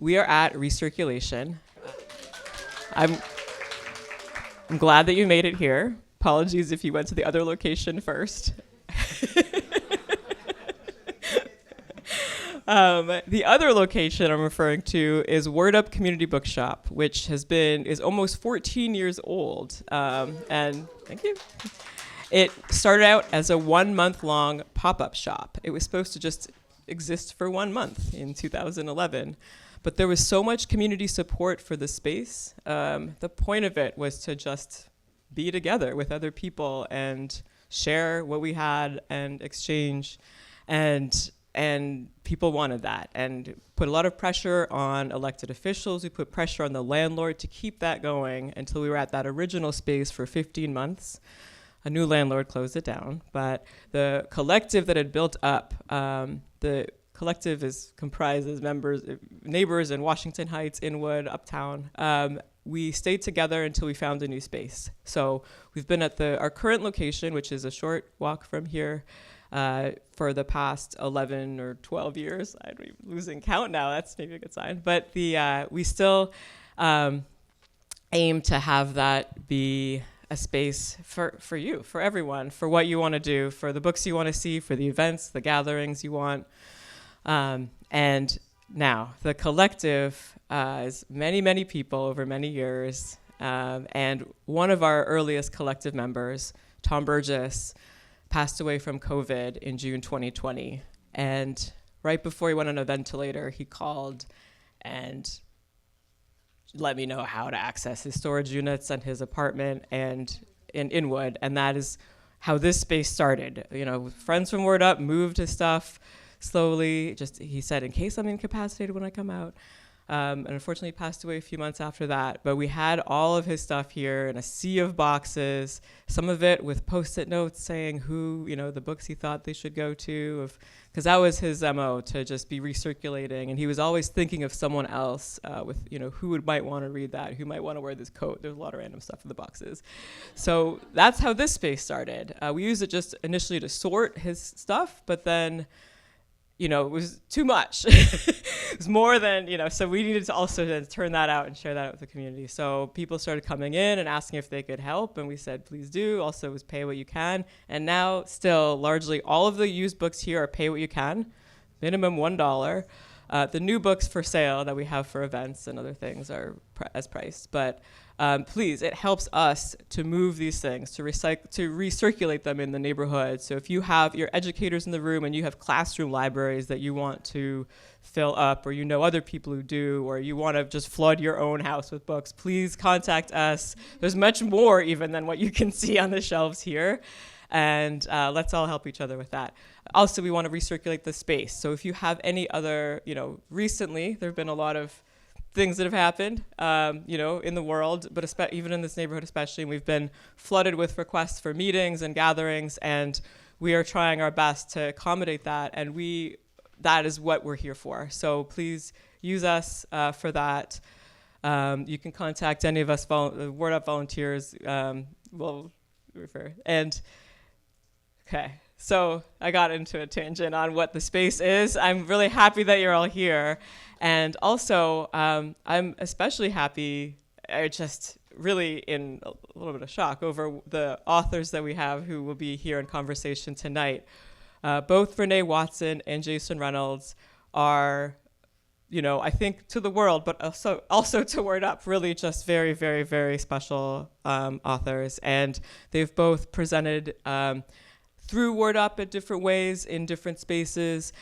We are at Recirculation. I'm glad that you made it here. Apologies if you went to the other location first. The other location I'm referring to is Word Up Community Bookshop, which is almost 14 years old. And thank you. It started out as a 1 month long pop-up shop. It was supposed to just exist for 1 month in 2011. But there was so much community support for the space. The point of it was to just be together with other people and share what we had and exchange. And people wanted that and put a lot of pressure on elected officials. We put pressure on the landlord to keep that going until we were at that original space for 15 months. A new landlord closed it down, but the collective that had built up, the collective is comprises neighbors in Washington Heights, Inwood, Uptown. We stayed together until we found a new space. So we've been at our current location, which is a short walk from here, for the past 11 or 12 years. I'm losing count now. That's maybe a good sign. But we still aim to have that be a space for you, for everyone, for what you want to do, for the books you want to see, for the events, the gatherings you want. And now the collective is many, many people over many years. And one of our earliest collective members, Tom Burgess, passed away from COVID in June 2020. And right before he went on a ventilator, he called and let me know how to access his storage units and his apartment and in Inwood. And that is how this space started. Friends from Word Up moved his stuff slowly. He said, in case I'm incapacitated when I come out. And unfortunately, he passed away a few months after that. But we had all of his stuff here in a sea of boxes, some of it with Post-it notes saying who, the books he thought they should go to, because that was his MO, to just be recirculating. And he was always thinking of someone else with, who might want to read that, who might want to wear this coat. There's a lot of random stuff in the boxes. So that's how this space started. We used it just initially to sort his stuff, but then it was too much. It was more than, so we needed to also then turn that out and share that out with the community. So people started coming in and asking if they could help, and we said, please do. Also, it was pay what you can. And now, still, largely all of the used books here are pay what you can, minimum $1. The new books for sale that we have for events and other things are as priced. But please, it helps us to move these things, to recirculate them in the neighborhood. So if you have your educators in the room and you have classroom libraries that you want to fill up, or other people who do, or you want to just flood your own house with books, please contact us. There's much more even than what you can see on the shelves here. And let's all help each other with that. Also, we want to recirculate the space. So if you have any other, recently there have been a lot of things that have happened, in the world, but even in this neighborhood especially, we've been flooded with requests for meetings and gatherings, and we are trying our best to accommodate that, and that is what we're here for. So please use us for that. You can contact any of us, Word Up volunteers. We'll refer. Okay, so I got into a tangent on what the space is. I'm really happy that you're all here. And also, I'm especially happy, just really in a little bit of shock over the authors that we have who will be here in conversation tonight. Both Rene Watson and Jason Reynolds are, I think to the world, but also to Word Up, really just very, very, very special authors. And they've both presented through Word Up in different ways, in different spaces,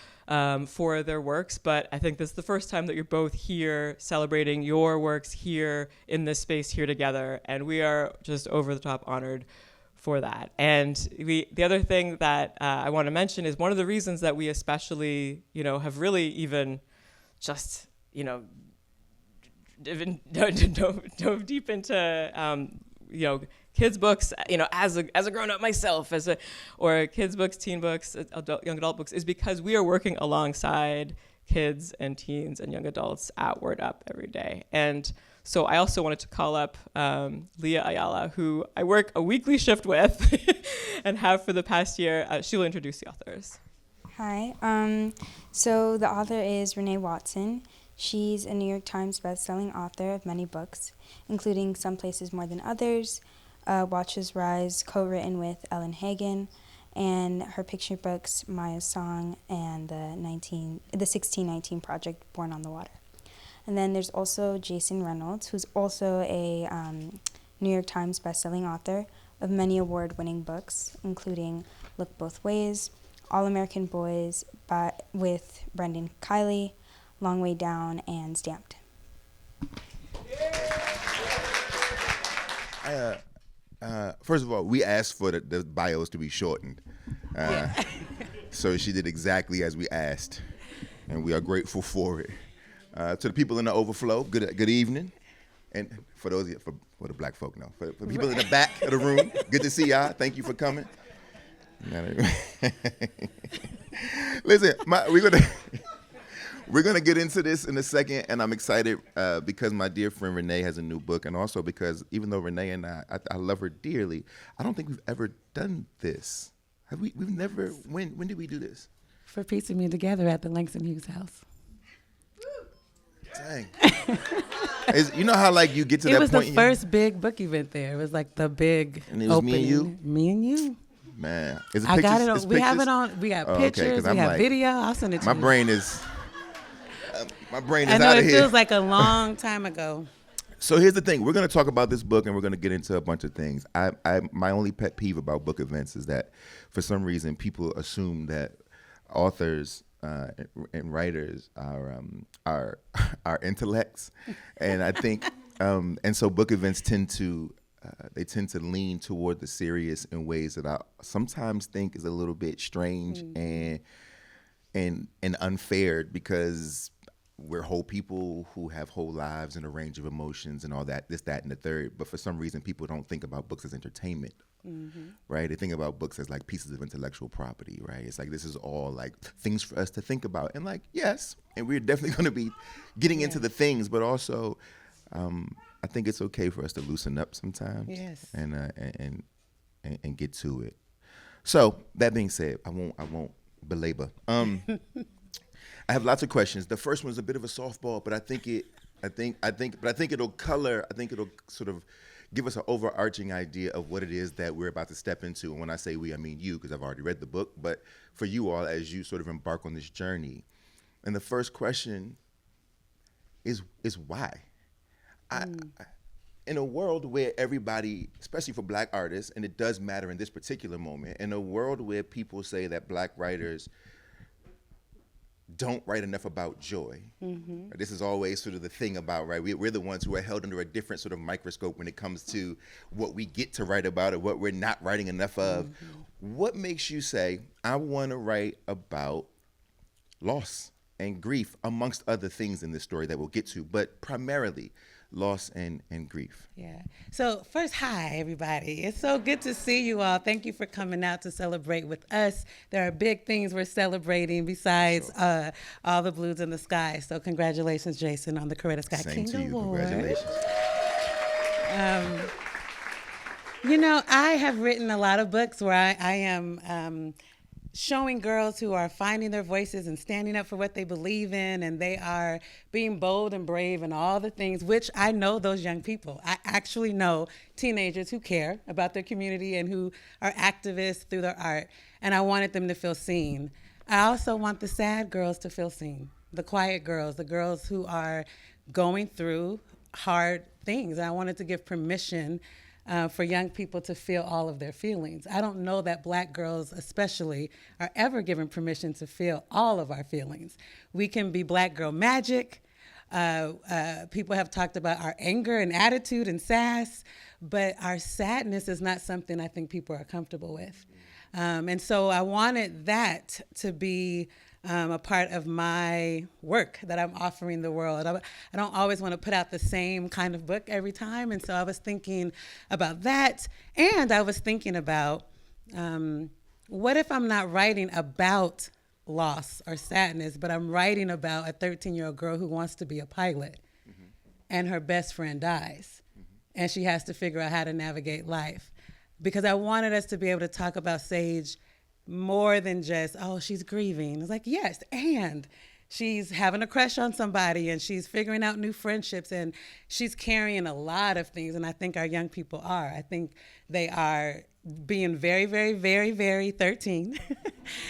for their works, but I think this is the first time that you're both here celebrating your works here in this space here together, and we are just over the top honored for that. And the other thing that I want to mention is one of the reasons that we especially, have really even just, dove deep into, kids books, as a grown-up myself, or kids books, teen books, young adult books, is because we are working alongside kids and teens and young adults at Word Up every day. And so I also wanted to call up Leah Ayala, who I work a weekly shift with and have for the past year. She will introduce the authors. Hi. So the author is Rene Watson. She's a New York Times bestselling author of many books, including Some Places More Than Others, Watch's Rise, co-written with Ellen Hagen, and her picture books Maya's Song and the 1619 Project, Born on the Water. And then there's also Jason Reynolds, who's also a New York Times bestselling author of many award-winning books, including Look Both Ways, All American Boys with Brendan Kiley, Long Way Down, and Stamped. First of all, we asked for the bios to be shortened. So she did exactly as we asked, and we are grateful for it. To the people in the overflow, good evening. And for those for the black folk, no. For people in the back of the room, good to see y'all. Thank you for coming. Listen, we're gonna get into this in a second, and I'm excited because my dear friend Rene has a new book, and also because even though Rene and I love her dearly, I don't think we've ever done this. Have we? We've never. When did we do this? For piecing me together at the Langston Hughes house. Dang. You know how like you get to that point. It was the first big book event there. It was like the big and it was opening. Me and you. Me and you. Man, is it I pictures? got it on. We have it on. We got pictures. Okay, we have like, video. I'll send it to my you. brain is. My brain is I know out of it here. feels like a long time ago. So here's the thing: we're going to talk about this book, and we're going to get into a bunch of things. My only pet peeve about book events is that, for some reason, people assume that authors and writers are intellects, and I think, and so book events tend to lean toward the serious in ways that I sometimes think is a little bit strange and unfair, because we're whole people who have whole lives and a range of emotions and all that, this, that, and the third. But for some reason, people don't think about books as entertainment, right? They think about books as like pieces of intellectual property, right? It's like this is all like things for us to think about. And like, yes, and we're definitely going to be getting into the things, but also I think it's okay for us to loosen up sometimes, and get to it. So that being said, I won't belabor. I have lots of questions. The first one is a bit of a softball, but I think it'll color. I think it'll sort of give us an overarching idea of what it is that we're about to step into. And when I say we, I mean you, because I've already read the book. But for you all, as you sort of embark on this journey, and the first question is why? In a world where everybody, especially for black artists, and it does matter in this particular moment, in a world where people say that black writers don't write enough about joy. This is always sort of the thing about, right? We're the ones who are held under a different sort of microscope when it comes to what we get to write about or what we're not writing enough of. What makes you say, I want to write about loss and grief, amongst other things in this story that we'll get to, but primarily loss and grief? Yeah. So first, hi, everybody. It's so good to see you all. Thank you for coming out to celebrate with us. There are big things we're celebrating besides all the blues in the sky. So congratulations, Jason, on the Coretta Scott Same King to you. Award. Congratulations. You know, I have written a lot of books where I am showing girls who are finding their voices and standing up for what they believe in, and they are being bold and brave and all the things, which I know those young people. I actually know teenagers who care about their community and who are activists through their art, and I wanted them to feel seen. I also want the sad girls to feel seen, the quiet girls, the girls who are going through hard things. I wanted to give permission for young people to feel all of their feelings. I don't know that black girls especially are ever given permission to feel all of our feelings. We can be black girl magic. People have talked about our anger and attitude and sass, but our sadness is not something I think people are comfortable with. And so I wanted that to be a part of my work that I'm offering the world. I don't always want to put out the same kind of book every time. And so I was thinking about that. And I was thinking about what if I'm not writing about loss or sadness, but I'm writing about a 13-year-old girl who wants to be a pilot and her best friend dies and she has to figure out how to navigate life. Because I wanted us to be able to talk about Sage more than just, oh, she's grieving. It's like, yes, and she's having a crush on somebody and she's figuring out new friendships and she's carrying a lot of things. And I think our young people are. I think they are being very, very, very, very 13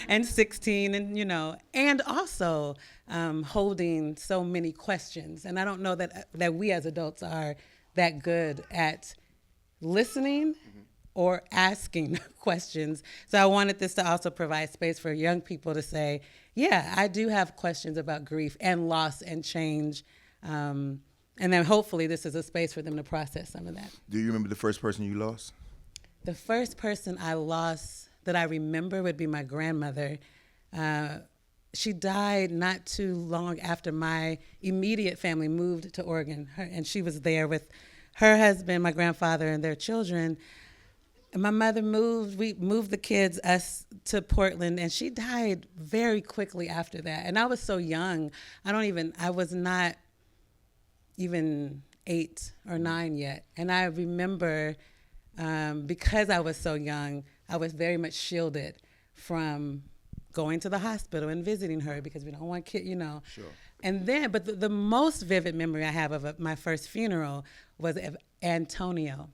and 16 and, and also holding so many questions. And I don't know that we as adults are that good at listening or asking questions. So I wanted this to also provide space for young people to say, yeah, I do have questions about grief and loss and change. And then hopefully this is a space for them to process some of that. Do you remember the first person you lost? The first person I lost that I remember would be my grandmother. She died not too long after my immediate family moved to Oregon. And she was there with her husband, my grandfather, and their children. And my mother we moved the kids, us, to Portland, and she died very quickly after that. And I was so young. I was not even 8 or 9 yet. And I remember, because I was so young, I was very much shielded from going to the hospital and visiting her because we don't want kids, Sure. And then, but the most vivid memory I have of my first funeral was of Antonio,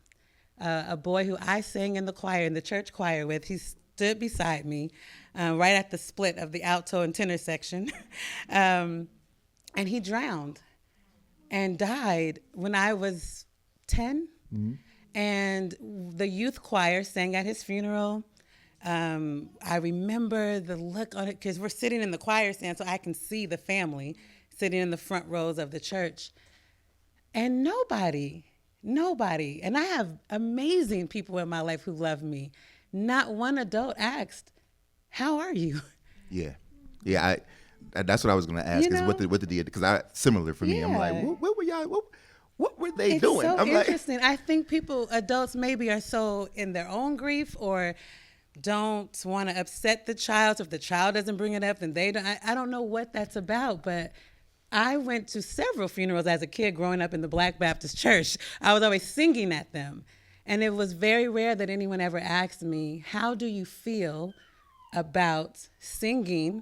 a boy who I sang in the choir, in the church choir with. He stood beside me right at the split of the alto and tenor section. And he drowned and died when I was 10. Mm-hmm. And the youth choir sang at his funeral. I remember the look on it because we're sitting in the choir stand so I can see the family sitting in the front rows of the church. And nobody, and I have amazing people in my life who love me. Not one adult asked, "How are you?" Yeah. That's what I was going to ask. Is what did he? Because similar for me. Yeah. I'm like, what were y'all? What were they It's doing? so I'm interesting. I think adults maybe are so in their own grief or don't want to upset the child. So if the child doesn't bring it up, then they don't. I don't know what that's about, but I went to several funerals as a kid growing up in the Black Baptist church. I was always singing at them. And it was very rare that anyone ever asked me, how do you feel about singing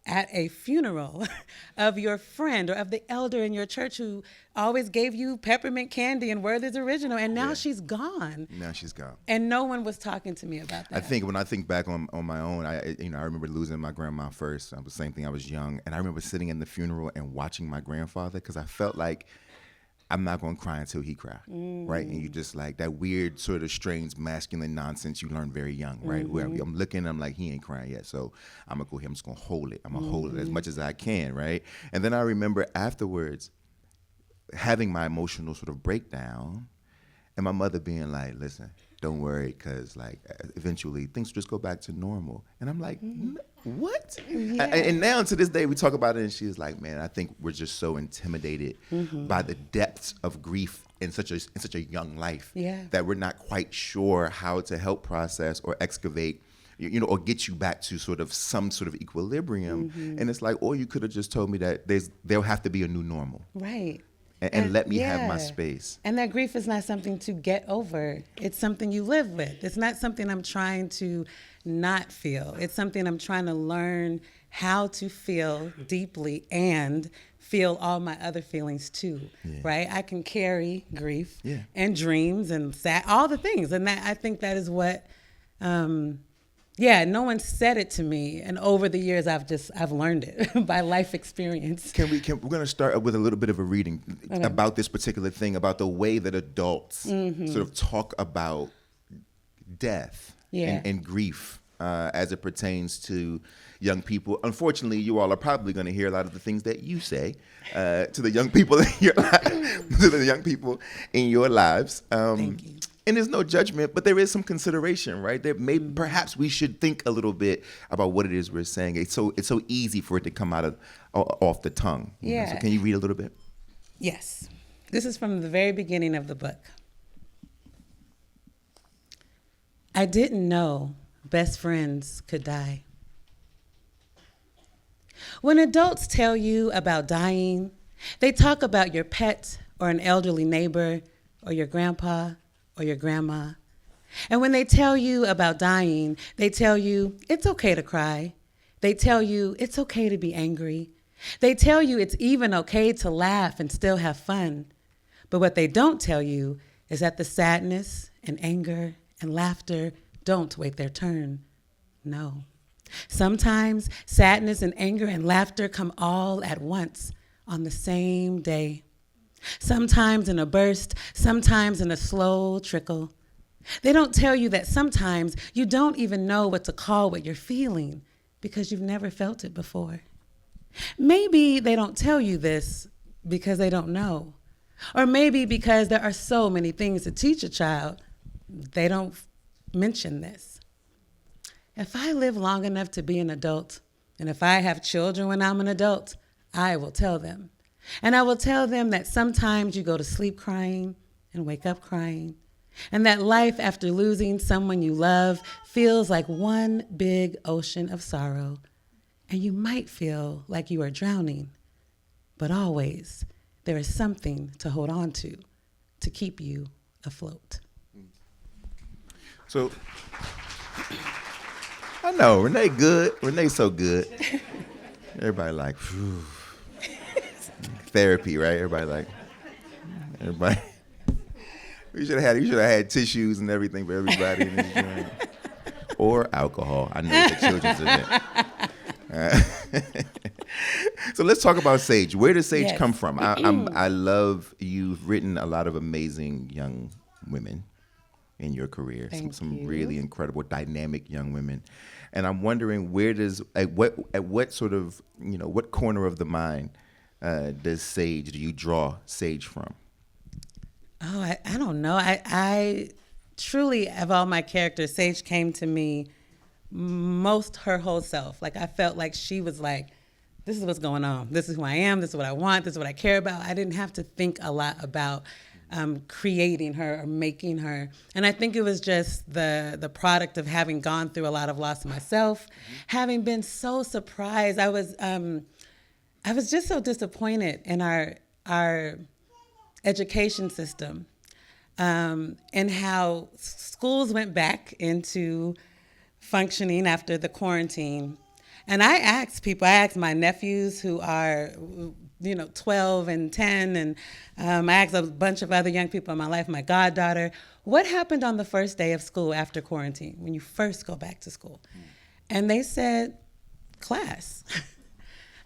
at a funeral of your friend or of the elder in your church who always gave you peppermint candy and Worthy's Original, and now she's gone. Now she's gone. And no one was talking to me about that. I think when I think back on my own, I remember losing my grandma first. The same thing. I was young, and I remember sitting in the funeral and watching my grandfather because I felt like I'm not going to cry until he cry, right? And you just like that weird sort of strange masculine nonsense you learn very young, right? Where I'm looking, I'm like, he ain't crying yet, so I'm going to go here, I'm just going to hold it. I'm going to hold it as much as I can, right? And then I remember afterwards having my emotional sort of breakdown and my mother being like, listen, don't worry, because like eventually things will just go back to normal. And I'm like, what? Yeah. And now to this day we talk about it and she's like, man, I think we're just so intimidated by the depths of grief in such a young life that we're not quite sure how to help process or excavate, or get you back to sort of some sort of equilibrium. And it's like, or you could have just told me that there'll have to be a new normal. Right. And let me have my space. And that grief is not something to get over. It's something you live with. It's not something I'm trying to not feel. It's something I'm trying to learn how to feel deeply and feel all my other feelings too, right? I can carry grief and dreams and all the things. And that I think that is what, no one said it to me, and over the years I've learned it by life experience. We're going to start with a little bit of a reading about this particular thing, about the way that adults sort of talk about death and grief as it pertains to young people. Unfortunately, you all are probably going to hear a lot of the things that you say to the young people in your lives. Thank you. And there's no judgment, but there is some consideration, right? That perhaps we should think a little bit about what it is we're saying. It's so easy for it to come off the tongue. So can you read a little bit? Yes. This is from the very beginning of the book. I didn't know best friends could die. When adults tell you about dying, they talk about your pet or an elderly neighbor or your grandpa or your grandma. And when they tell you about dying, they tell you it's okay to cry. They tell you it's okay to be angry. They tell you it's even okay to laugh and still have fun. But what they don't tell you is that the sadness and anger and laughter don't wait their turn. No. Sometimes sadness and anger and laughter come all at once on the same day. Sometimes in a burst, sometimes in a slow trickle. They don't tell you that sometimes you don't even know what to call what you're feeling because you've never felt it before. Maybe they don't tell you this because they don't know. Or maybe because there are so many things to teach a child, they don't mention this. If I live long enough to be an adult, and if I have children when I'm an adult, I will tell them. And I will tell them that sometimes you go to sleep crying and wake up crying, and that life after losing someone you love feels like one big ocean of sorrow, and you might feel like you are drowning, but always there is something to hold on to keep you afloat. So, I know, Rene good. Rene's so good. Everybody like, phew. Therapy, right? Everybody. You should have had tissues and everything for everybody in this joint. Or alcohol. I know it's a children's event. So let's talk about Sage. Where does Sage come from? I love you've written a lot of amazing young women in your career. Some really incredible, dynamic young women. And I'm wondering at what sort of, what corner of the mind do you draw Sage from? Oh, I don't know. I truly, of all my characters, Sage came to me most her whole self. Like I felt like she was like, this is what's going on. This is who I am. This is what I want. This is what I care about. I didn't have to think a lot about creating her or making her. And I think it was just the product of having gone through a lot of loss myself, having been so surprised. I was just so disappointed in our education system and how schools went back into functioning after the quarantine. And I asked my nephews who are 12 and 10, and I asked a bunch of other young people in my life, my goddaughter, what happened on the first day of school after quarantine, when you first go back to school? And they said, class.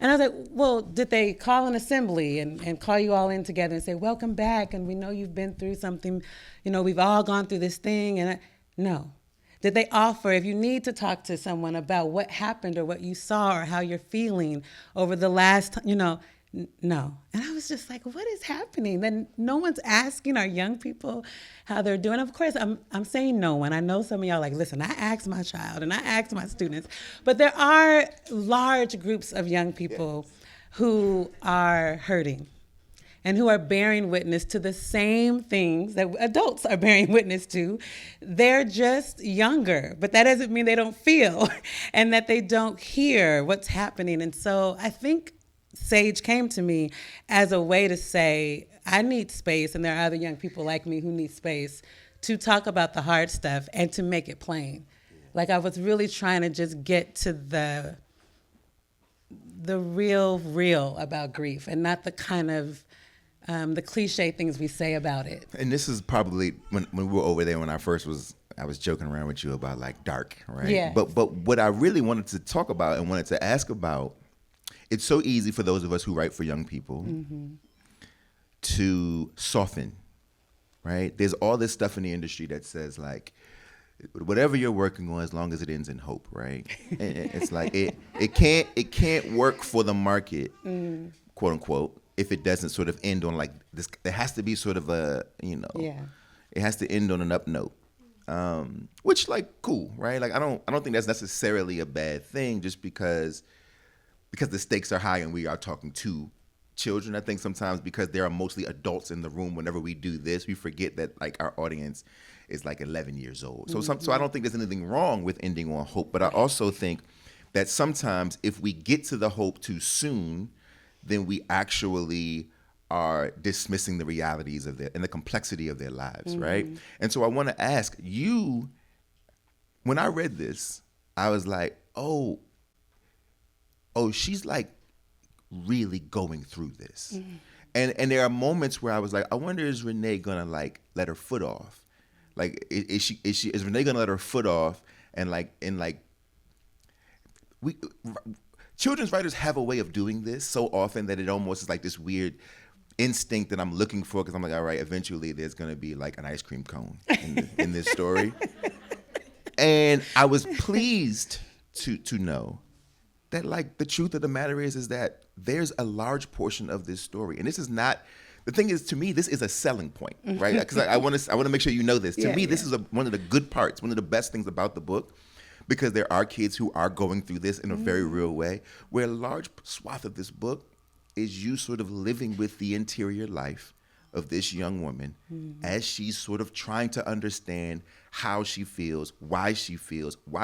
And I was like, well, did they call an assembly and call you all in together and say, welcome back, and we know you've been through something, we've all gone through this thing, and no. Did they offer, if you need to talk to someone about what happened or what you saw or how you're feeling over the last, no. And I was just like, what is happening? Then no one's asking our young people how they're doing. Of course, I'm saying no one. I know some of y'all like, listen, I asked my child and I asked my students, but there are large groups of young people who are hurting and who are bearing witness to the same things that adults are bearing witness to. They're just younger, but that doesn't mean they don't feel and that they don't hear what's happening. And so I think Sage came to me as a way to say, I need space, and there are other young people like me who need space to talk about the hard stuff and to make it plain. Like I was really trying to just get to the real about grief and not the kind of the cliche things we say about it. And this is probably when we were over there when I was joking around with you about like dark, right? Yeah. But what I really wanted to talk about and wanted to ask about, it's so easy for those of us who write for young people to soften, right? There's all this stuff in the industry that says like, whatever you're working on, as long as it ends in hope, right? And it's like it can't work for the market, quote unquote, if it doesn't sort of end on like this. There has to be sort of a, it has to end on an up note, which like cool, right? Like I don't think that's necessarily a bad thing, just because the stakes are high and we are talking to children. I think sometimes because there are mostly adults in the room, whenever we do this, we forget that like our audience is like 11 years old. So I don't think there's anything wrong with ending on hope, but I also think that sometimes if we get to the hope too soon, then we actually are dismissing the realities of and the complexity of their lives, right? And so I want to ask you, when I read this, I was like, oh, she's like really going through this. And there are moments where I was like, I wonder, is Rene gonna like let her foot off? Like, is Rene gonna let her foot off? And we children's writers have a way of doing this so often that it almost is like this weird instinct that I'm looking for, because I'm like, all right, eventually there's gonna be like an ice cream cone in this story. And I was pleased to know that, like, the truth of the matter is that there's a large portion of this story, and this is not. The thing is, to me, this is a selling point, right? Because I want to make sure you know this. To me, this is one of the good parts, one of the best things about the book, because there are kids who are going through this in a very real way, where a large swath of this book is you sort of living with the interior life of this young woman as she's sort of trying to understand how she feels, why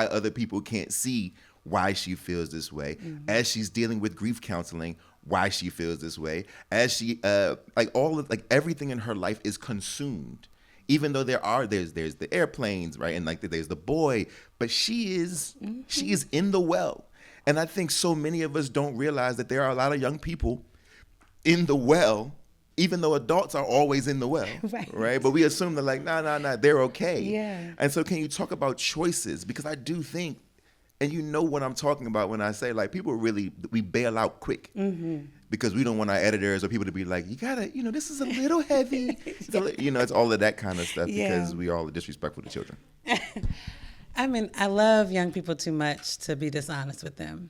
other people can't see why she feels this way, as she's dealing with grief counseling, why she feels this way, as she everything in her life is consumed. Even though there's the airplanes, right, and like there's the boy, but she is in the well. And I think so many of us don't realize that there are a lot of young people in the well, even though adults are always in the well, right? But we assume they're like, nah, they're okay. Yeah. And so can you talk about choices? Because I do think, and you know what I'm talking about when I say, like, people we bail out quick because we don't want our editors or people to be like, you gotta, this is a little heavy. It's all of that kind of stuff because we all are disrespectful to children. I mean, I love young people too much to be dishonest with them.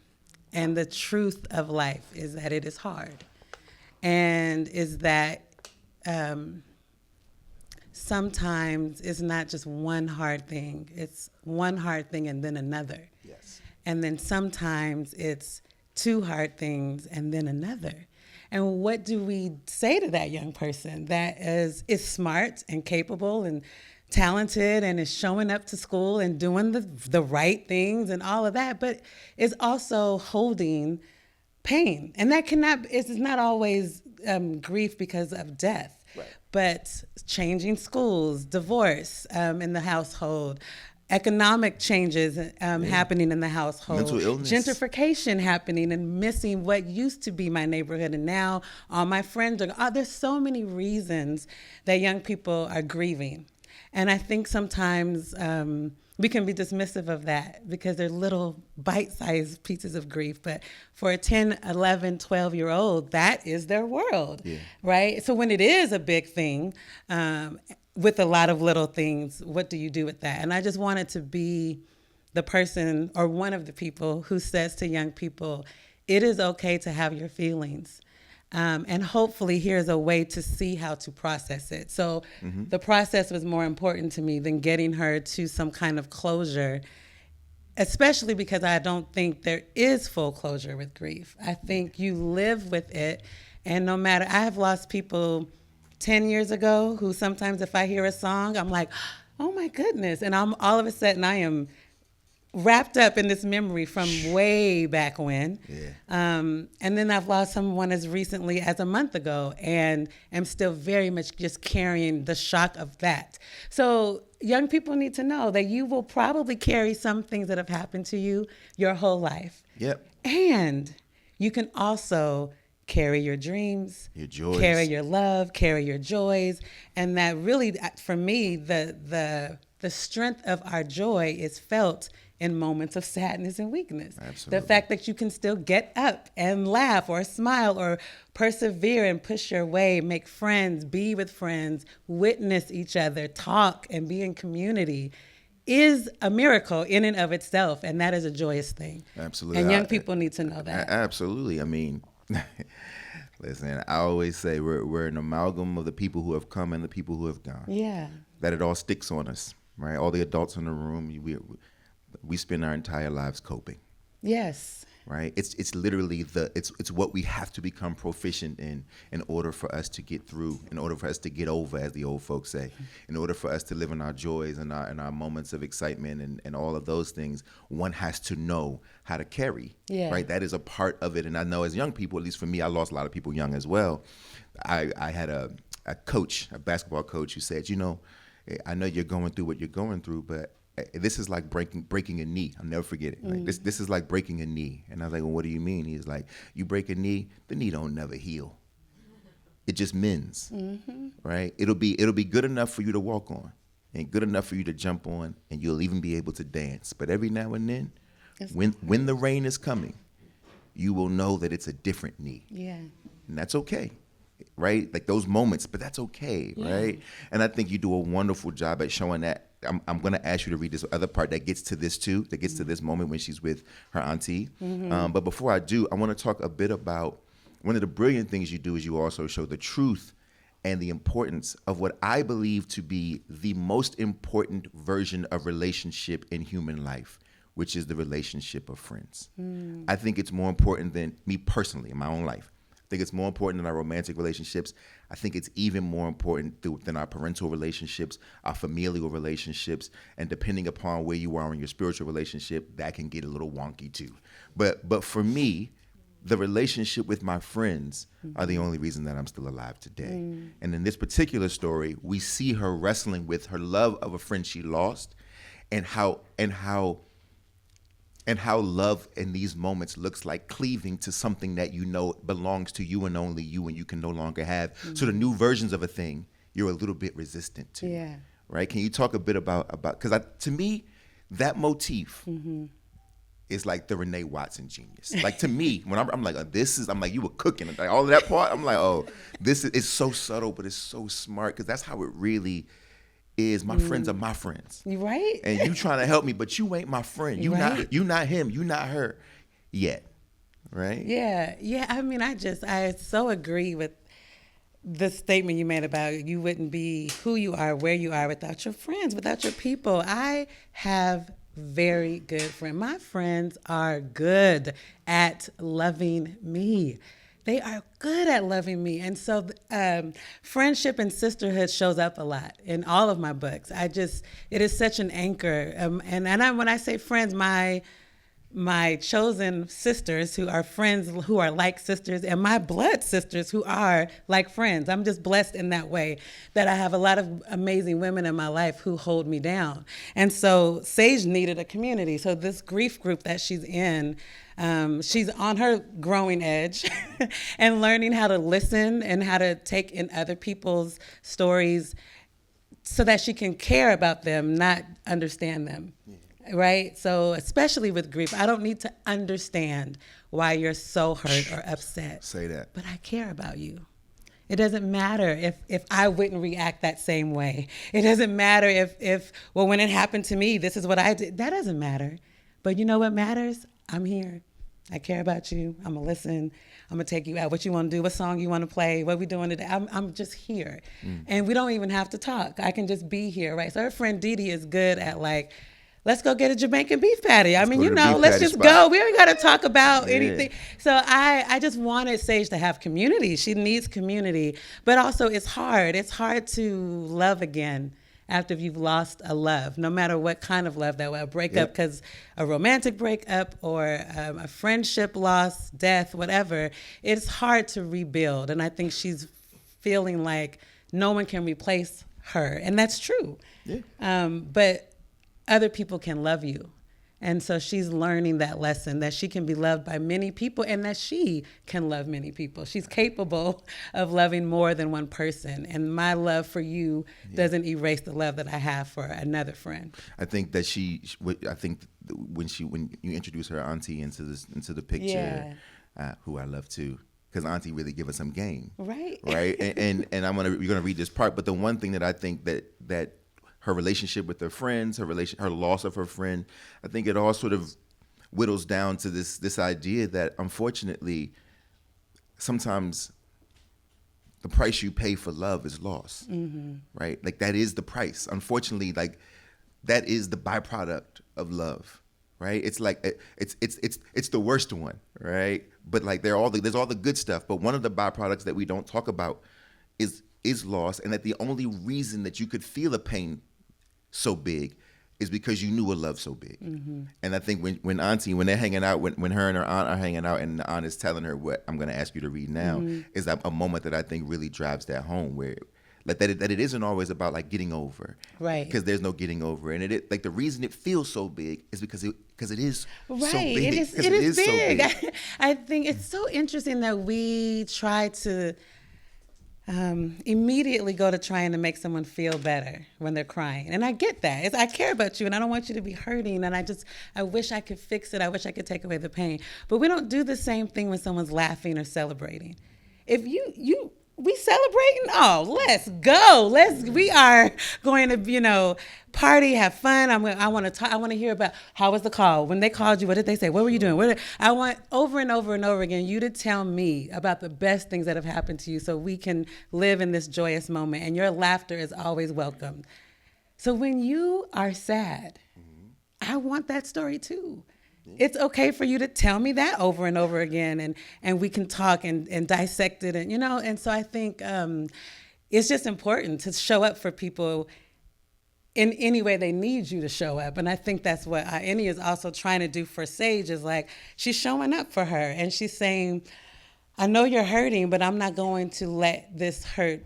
And the truth of life is that it is hard. And is that sometimes it's not just one hard thing. It's one hard thing and then another. Yes. And then sometimes it's two hard things and then another. And what do we say to that young person that is smart and capable and talented and is showing up to school and doing the right things and all of that, but is also holding pain? And that it's not always grief because of death, right, but changing schools, divorce in the household, economic changes happening in the household, mental illness, gentrification happening, and missing what used to be my neighborhood, and now all my friends are. There's so many reasons that young people are grieving. And I think sometimes we can be dismissive of that because they're little bite-sized pieces of grief. But for a 10, 11, 12-year-old, that is their world, right? So when it is a big thing with a lot of little things, what do you do with that? And I just wanted to be the person or one of the people who says to young people, it is okay to have your feelings. And hopefully here's a way to see how to process it. So the process was more important to me than getting her to some kind of closure, especially because I don't think there is full closure with grief. I think you live with it. And no matter, I have lost people 10 years ago who sometimes if I hear a song, I'm like, oh my goodness. And all of a sudden I am wrapped up in this memory from way back when. And then I've lost someone as recently as a month ago and am still very much just carrying the shock of that. So young people need to know that you will probably carry some things that have happened to you your whole life. Yep. And you can also carry your dreams, your joys, carry your love, carry your joys. And that really, for me, the strength of our joy is felt in moments of sadness and weakness. Absolutely. The fact that you can still get up and laugh or smile or persevere and push your way, make friends, be with friends, witness each other, talk, and be in community is a miracle in and of itself. And that is a joyous thing. Absolutely. And young people need to know that. Absolutely. I mean, listen, I always say we're an amalgam of the people who have come and the people who have gone. Yeah. That it all sticks on us, right? All the adults in the room, we spend our entire lives coping. Yes. Right? It's literally it's what we have to become proficient in order for us to get through, in order for us to get over, as the old folks say, in order for us to live in our joys and our moments of excitement and all of those things. One has to know how to carry. Yeah. Right? That is a part of it. And I know as young people, at least for me, I lost a lot of people young as well. I had a coach, a basketball coach, who said, I know you're going through what you're going through, but this is like breaking a knee. I'll never forget it. Like this is like breaking a knee. And I was like, well, what do you mean? He's like, you break a knee, the knee don't never heal. It just mends, right? It'll be good enough for you to walk on, and good enough for you to jump on, and you'll even be able to dance. But every now and then, when the rain is coming, you will know that it's a different knee. Yeah. And that's okay, right? Like those moments, but that's okay, right? And I think you do a wonderful job at showing that. I'm going to ask you to read this other part that gets to this too, that gets to this moment when she's with her auntie. But before I do, I want to talk a bit about one of the brilliant things you do is you also show the truth and the importance of what I believe to be the most important version of relationship in human life, which is the relationship of friends. I think it's more important than me personally in my own life. I think it's more important than our romantic relationships. I think it's even more important than our parental relationships, our familial relationships, and depending upon where you are in your spiritual relationship, that can get a little wonky too. But for me, the relationship with my friends are the only reason that I'm still alive today. And in this particular story, we see her wrestling with her love of a friend she lost, and how love in these moments looks like cleaving to something that you know belongs to you and only you, and you can no longer have. So the new versions of a thing you're a little bit resistant to. Yeah. Right? Can you talk a bit about because to me, that motif is like the Rene Watson genius. Like to me, when I'm like, I'm like, you were cooking. Like all of that part, I'm like, oh, this is so subtle, but it's so smart because that's how it really is. My friends are my friends. You right? And you trying to help me, but you ain't my friend. You not him. You not her yet. Right? Yeah. Yeah. I mean, I so agree with the statement you made about you wouldn't be who you are, where you are without your friends, without your people. I have very good friends. My friends are good at loving me. They are good at loving me. And so friendship and sisterhood shows up a lot in all of my books. It is such an anchor. When I say friends, my chosen sisters who are friends who are like sisters, and my blood sisters who are like friends. I'm just blessed in that way that I have a lot of amazing women in my life who hold me down. And so Sage needed a community. So this grief group that she's in, she's on her growing edge and learning how to listen and how to take in other people's stories so that she can care about them, not understand them. Yeah. Right? So especially with grief, I don't need to understand why you're so hurt or upset. Say that. But I care about you. It doesn't matter if I wouldn't react that same way. It doesn't matter if when it happened to me, this is what I did. That doesn't matter. But you know what matters? I'm here. I care about you. I'm going to listen. I'm going to take you out. What you want to do? What song you want to play? What we doing today? I'm just here. And we don't even have to talk. I can just be here, right? So her friend Dee Dee is good at like, let's go get a Jamaican beef patty. I mean, let's just go. We ain't got to talk about anything. So I just wanted Sage to have community. She needs community. But also it's hard. It's hard to love again after you've lost a love, no matter what kind of love that was. A breakup, because a romantic breakup or a friendship loss, death, whatever, it's hard to rebuild. And I think she's feeling like no one can replace her. And that's true. Yeah. But other people can love you. And so she's learning that lesson, that she can be loved by many people and that she can love many people. She's capable of loving more than one person. And my love for you doesn't erase the love that I have for another friend. I think that when you introduce her auntie into the picture, who I love too, because auntie really give us some game. Right. And we're gonna read this part, but the one thing that I think that her relationship with her friends, her loss of her friend, I think it all sort of whittles down to this idea that unfortunately, sometimes the price you pay for love is loss, right? Like that is the price. Unfortunately, like that is the byproduct of love, right? It's like it's the worst one, right? But like there's all the good stuff, but one of the byproducts that we don't talk about is loss, and that the only reason that you could feel a pain so big is because you knew a love so big. And I think when they're hanging out, when her and her aunt are hanging out and the aunt is telling her what I'm going to ask you to read now, is a moment that I think really drives that home, where like that it isn't always about like getting over, Right. Because there's no getting over, and it like the reason it feels so big is because it is Right. so big. It is so big. big. I think it's so interesting that we try to immediately go to trying to make someone feel better when they're crying. And I get that. I care about you and I don't want you to be hurting. And I wish I could fix it. I wish I could take away the pain. But we don't do the same thing when someone's laughing or celebrating. If we celebrating, let's go. We are going to, party, have fun. I want to talk. I want to hear about how was the call? When they called you, what did they say? What were you doing? I want over and over and over again you to tell me about the best things that have happened to you so we can live in this joyous moment. And your laughter is always welcome. So when you are sad, I want that story too. It's okay for you to tell me that over and over again, and we can talk and dissect it, and so I think it's just important to show up for people in any way they need you to show up. And I think that's what Annie is also trying to do for Sage, is like she's showing up for her and she's saying, I know you're hurting, but I'm not going to let this hurt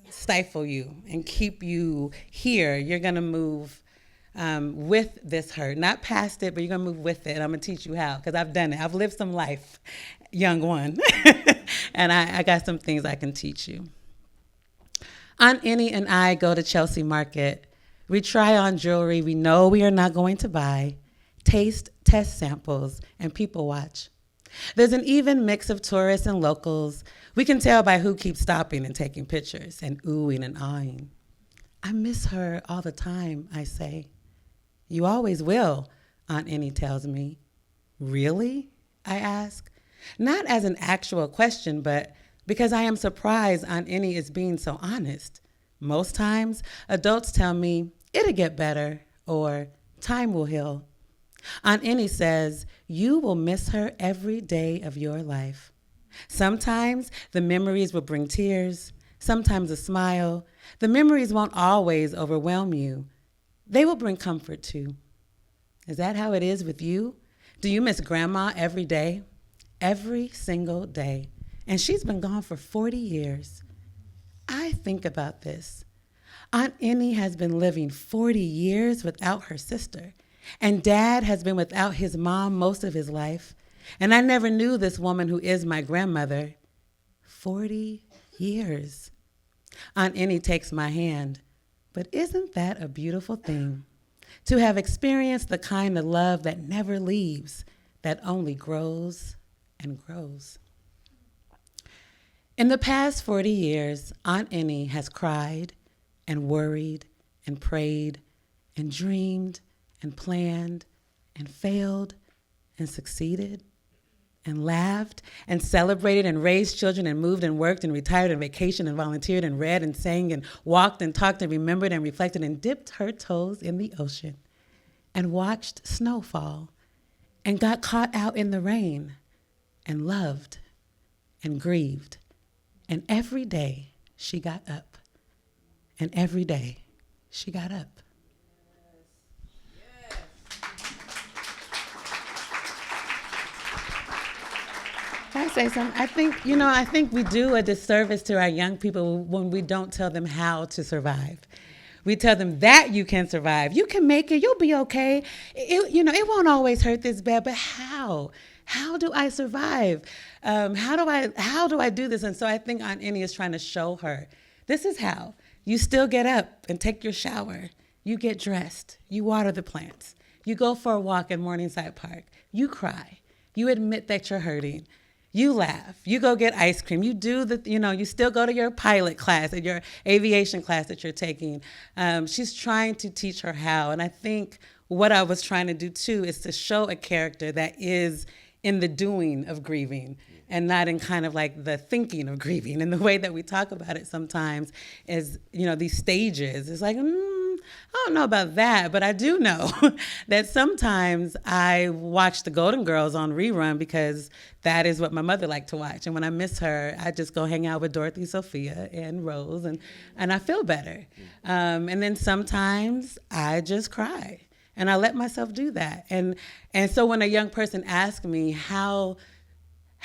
stifle you and keep you here. You're going to move with this hurt, not past it, but you're going to move with it. I'm going to teach you how, because I've done it. I've lived some life, young one. And I got some things I can teach you. Aunt Annie and I go to Chelsea Market. We try on jewelry we know we are not going to buy, taste, test samples, and people watch. There's an even mix of tourists and locals. We can tell by who keeps stopping and taking pictures and oohing and awing. I miss her all the time, I say. You always will, Aunt Annie tells me. Really? I ask. Not as an actual question, but because I am surprised Aunt Annie is being so honest. Most times, adults tell me, it'll get better, or time will heal. Aunt Annie says, you will miss her every day of your life. Sometimes the memories will bring tears, sometimes a smile. The memories won't always overwhelm you. They will bring comfort too. Is that how it is with you? Do you miss Grandma every day? Every single day. And she's been gone for 40 years. I think about this. Aunt Annie has been living 40 years without her sister. And Dad has been without his mom most of his life. And I never knew this woman who is my grandmother. 40 years. Aunt Annie takes my hand. But isn't that a beautiful thing? To have experienced the kind of love that never leaves, that only grows and grows. In the past 40 years, Aunt Annie has cried and worried and prayed and dreamed and planned and failed and succeeded and laughed and celebrated and raised children and moved and worked and retired and vacationed and volunteered and read and sang and walked and talked and remembered and reflected and dipped her toes in the ocean and watched snow fall and got caught out in the rain and loved and grieved. And every day she got up. And every day she got up. Can I say something? I think we do a disservice to our young people when we don't tell them how to survive. We tell them that you can survive. You can make it. You'll be okay. It won't always hurt this bad, but how? How do I survive? How do I do this? And so I think Aunt Annie is trying to show her, this is how. You still get up and take your shower. You get dressed. You water the plants. You go for a walk in Morningside Park. You cry. You admit that you're hurting. You laugh. You go get ice cream. You do you still go to your pilot class and your aviation class that you're taking. She's trying to teach her how. And I think what I was trying to do too is to show a character that is in the doing of grieving and not in kind of like the thinking of grieving. And the way that we talk about it sometimes is, these stages. It's like, I don't know about that, but I do know that sometimes I watch the Golden Girls on rerun because that is what my mother liked to watch. And when I miss her, I just go hang out with Dorothy, Sophia, and Rose, and I feel better. And then sometimes I just cry, and I let myself do that. And so when a young person asks me, how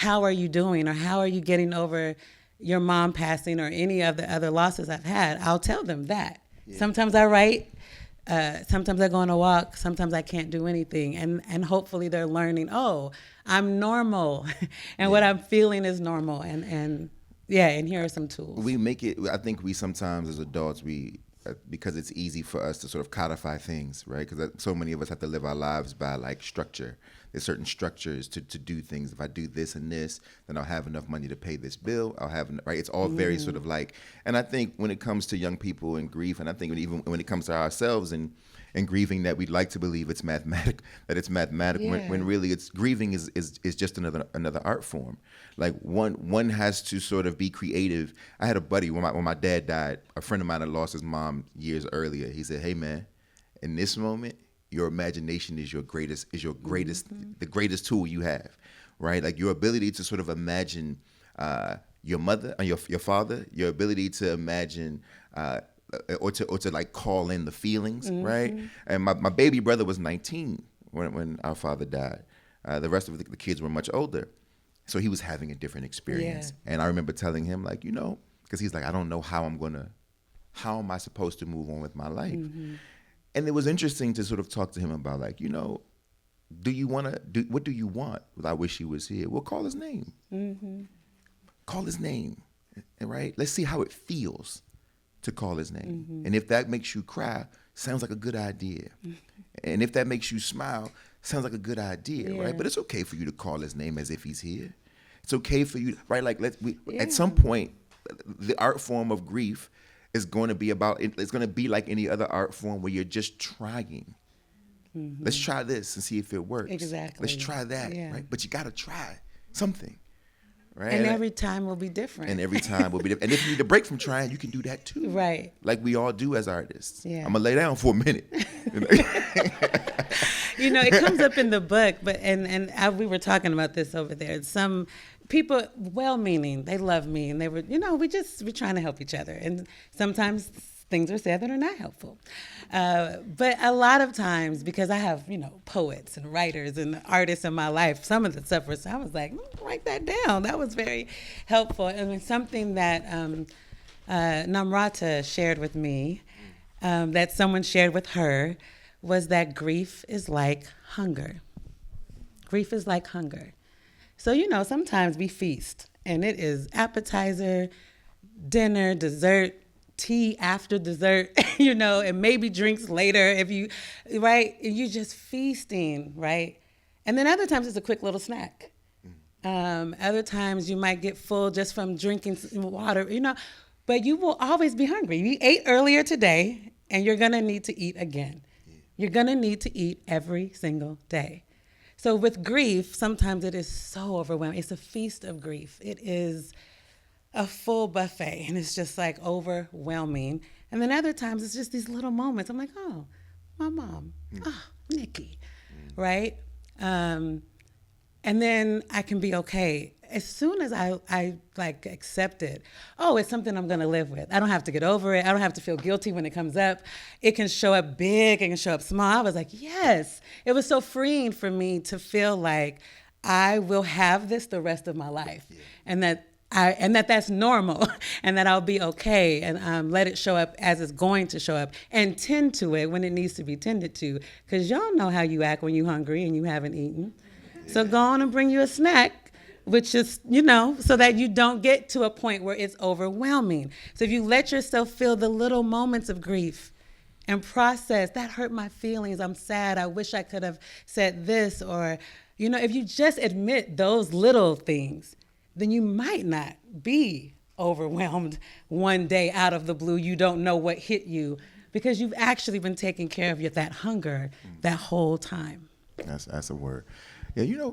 are you doing, or how are you getting over your mom passing or any of the other losses I've had, I'll tell them that. Yeah. Sometimes I write, sometimes I go on a walk, sometimes I can't do anything. And hopefully they're learning, oh, I'm normal and what I'm feeling is normal. And here are some tools. We make it, I think we sometimes as adults, because it's easy for us to sort of codify things, right? Because so many of us have to live our lives by like structure. There's certain structures to do things. If I do this and this, then I'll have enough money to pay this bill. Right? It's all very sort of like, and I think when it comes to young people and grief, and I think even when it comes to ourselves and grieving, that we'd like to believe it's mathematical, when really it's grieving is just another art form. Like one has to sort of be creative. I had a buddy when my dad died, a friend of mine had lost his mom years earlier. He said, "Hey man, in this moment, your imagination is the greatest tool you have, right? Like your ability to sort of imagine your mother and your father, your ability to imagine or to like call in the feelings, right? And my baby brother was 19 when our father died. The rest of the kids were much older, so he was having a different experience. Yeah. And I remember telling him, like, because he's like, I don't know how am I supposed to move on with my life? And it was interesting to sort of talk to him about, like, what do you want? Well, I wish he was here. Well, call his name. Call his name, right? Let's see how it feels to call his name. And if that makes you cry, sounds like a good idea. And if that makes you smile, sounds like a good idea, right? But it's okay for you to call his name as if he's here. It's okay for you, right? Like at some point, the art form of grief is going to be it's going to be like any other art form where you're just trying. Let's try this and see if it works. Exactly. Let's try that, right? But you got to try something, right? And every time will be different. And every time will be different. And if you need a break from trying, you can do that too. Right. Like we all do as artists. Yeah. I'm going to lay down for a minute. It comes up in the book, but we were talking about this over there. Some people, well-meaning, they love me, and they were, we're trying to help each other. And sometimes things are said that are not helpful. But a lot of times, because I have, poets and writers and artists in my life, some of the stuff I was like, write that down. That was very helpful. And it's something that Namrata shared with me, that someone shared with her, was that grief is like hunger. Grief is like hunger. So, sometimes we feast, and it is appetizer, dinner, dessert, tea after dessert, and maybe drinks later right? And you're just feasting, right? And then other times it's a quick little snack. Other times you might get full just from drinking water, but you will always be hungry. You ate earlier today, and you're going to need to eat again. You're going to need to eat every single day. So with grief, sometimes it is so overwhelming. It's a feast of grief. It is a full buffet, and it's just like overwhelming. And then other times it's just these little moments. I'm like, oh, my mom, Nikki, right? And then I can be okay. As soon as I like accept it, it's something I'm gonna live with. I don't have to get over it. I don't have to feel guilty when it comes up. It can show up big, it can show up small. I was like, yes. It was so freeing for me to feel like I will have this the rest of my life. Yeah. And that's normal, and that I'll be okay, and let it show up as it's going to show up, and tend to it when it needs to be tended to, because y'all know how you act when you're hungry and you haven't eaten. So go on and bring you a snack, which is, so that you don't get to a point where it's overwhelming. So if you let yourself feel the little moments of grief and process, that hurt my feelings, I'm sad, I wish I could have said this, or, if you just admit those little things, then you might not be overwhelmed one day out of the blue. You don't know what hit you because you've actually been taking care of that hunger that whole time. That's a word. Yeah, you know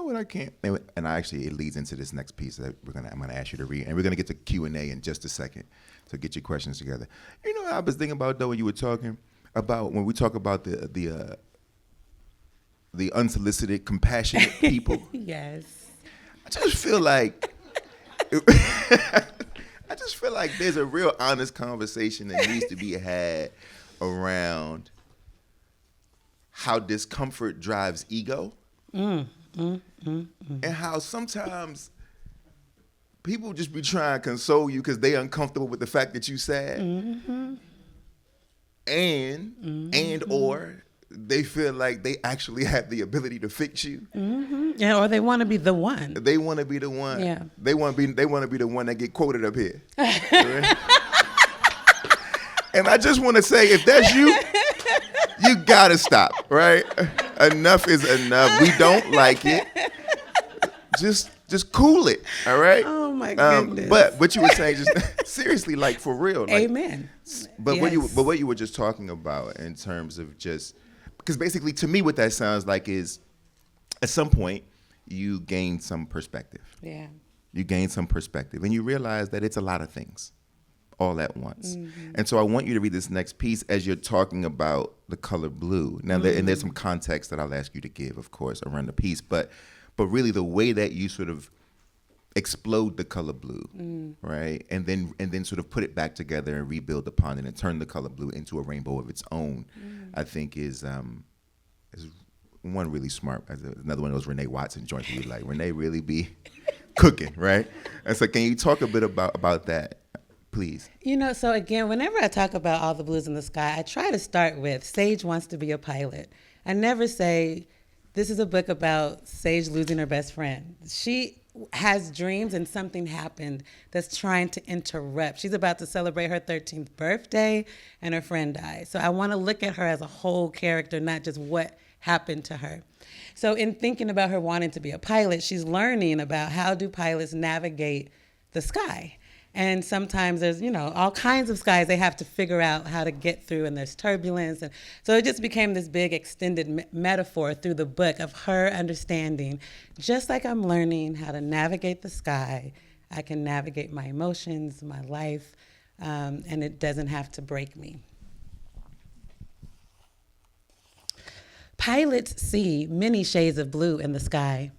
what I can't, and actually it leads into this next piece that I'm gonna ask you to read, and we're gonna get to Q&A in just a second. So get your questions together. I was thinking about though when you were talking about when we talk about the unsolicited, compassionate people. Yes. I just feel like there's a real honest conversation that needs to be had around how discomfort drives ego, and how sometimes people just be trying to console you because they uncomfortable with the fact that you sad, and or they feel like they actually have the ability to fix you. Yeah, or they want to be the one. They want to be the one. Yeah. They want to be the one that get quoted up here. Right? And I just want to say, if that's you, you gotta stop. Right? Enough is enough. We don't like it. Just cool it. All right. Oh my goodness. But what you were saying, just seriously, like for real. Like, Amen. But Yes. what you were just talking about in terms of just, because basically to me what that sounds like is, at some point you gain some perspective. Yeah. You gain some perspective and you realize that it's a lot of things all at once. And so I want you to read this next piece as you're talking about the color blue. Now, and there's some context that I'll ask you to give, of course, around the piece, but really the way that you sort of explode the color blue, right? And then sort of put it back together and rebuild upon it and turn the color blue into a rainbow of its own, I think is one really smart. Another one of those Rene Watson joints where you like, Rene really be cooking, right? And so can you talk a bit about that, please? You know, so again, whenever I talk about all the blues in the sky, I try to start with Sage wants to be a pilot. I never say, this is a book about Sage losing her best friend. She has dreams and something happened that's trying to interrupt. She's about to celebrate her 13th birthday and her friend died. So I want to look at her as a whole character, not just what happened to her. So in thinking about her wanting to be a pilot, she's learning about how do pilots navigate the sky. And sometimes there's, all kinds of skies they have to figure out how to get through, and there's turbulence. And so it just became this big extended metaphor through the book of her understanding, just like I'm learning how to navigate the sky, I can navigate my emotions, my life, and it doesn't have to break me. Pilots see many shades of blue in the sky: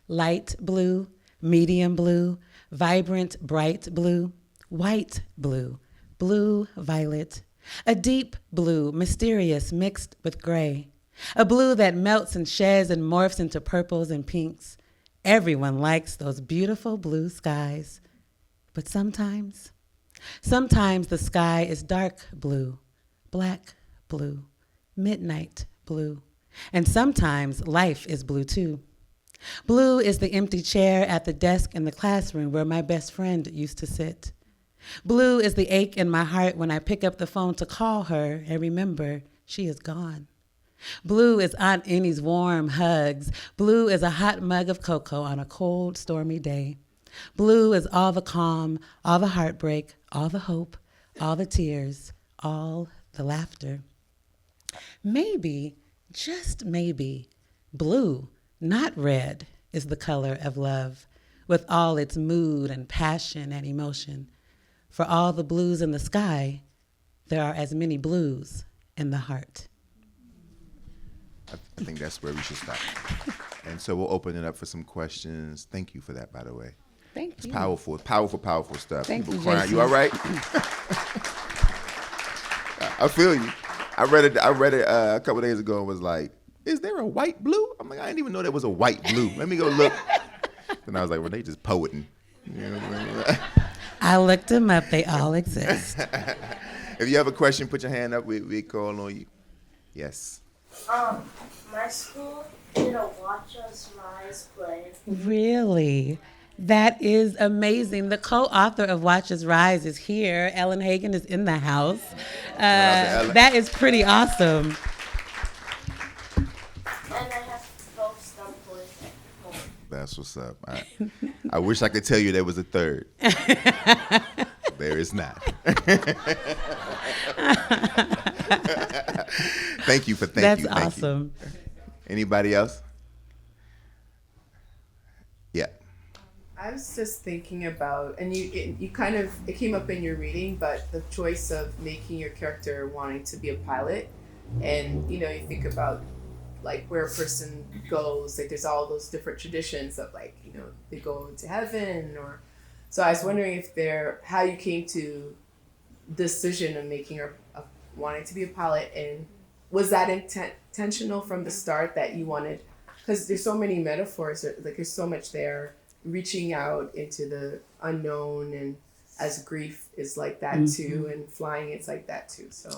light blue, medium blue, vibrant, bright blue, white blue, blue violet, a deep blue, mysterious, mixed with gray, a blue that melts and sheds and morphs into purples and pinks. Everyone likes those beautiful blue skies. But sometimes the sky is dark blue, black blue, midnight blue, and sometimes life is blue too. Blue is the empty chair at the desk in the classroom where my best friend used to sit. Blue is the ache in my heart when I pick up the phone to call her and remember she is gone. Blue is Aunt Annie's warm hugs. Blue is a hot mug of cocoa on a cold, stormy day. Blue is all the calm, all the heartbreak, all the hope, all the tears, all the laughter. Maybe, just maybe, blue, not red, is the color of love, with all its mood and passion and emotion. For all the blues in the sky, there are as many blues in the heart. I think that's where we should stop. And so we'll open it up for some questions. Thank you for that, by the way. Thank It's you. powerful stuff. Thank People you, crying. Jason. You all right? I feel you. I read it a couple days ago and was like, is there a white blue? I'm like, I didn't even know there was a white blue. Let me go look. Then I was like, well, they just poeting. You know what I mean? I looked them up. They all exist. If you have a question, put your hand up. We call on you. Yes. My school did a Watch Us Rise play. Really? That is amazing. The co-author of Watch Us Rise is here. Ellen Hagen is in the house. Ellen. That is pretty awesome. And I have 12 stuffed toys at home. That's what's up. I wish I could tell you there was a third. There is not. Thank you. That's Thank awesome. you. Anybody else? Yeah. I was just thinking about, and you kind of, it came up in your reading, but the choice of making your character wanting to be a pilot, and you think about like where a person goes, like there's all those different traditions of like, they go into heaven, or so I was wondering if how you came to the decision of making her wanting to be a pilot, and was that intentional from the start that you wanted, because there's so many metaphors, like there's so much there, reaching out into the unknown, and as grief is like that too, and flying it's like that too. So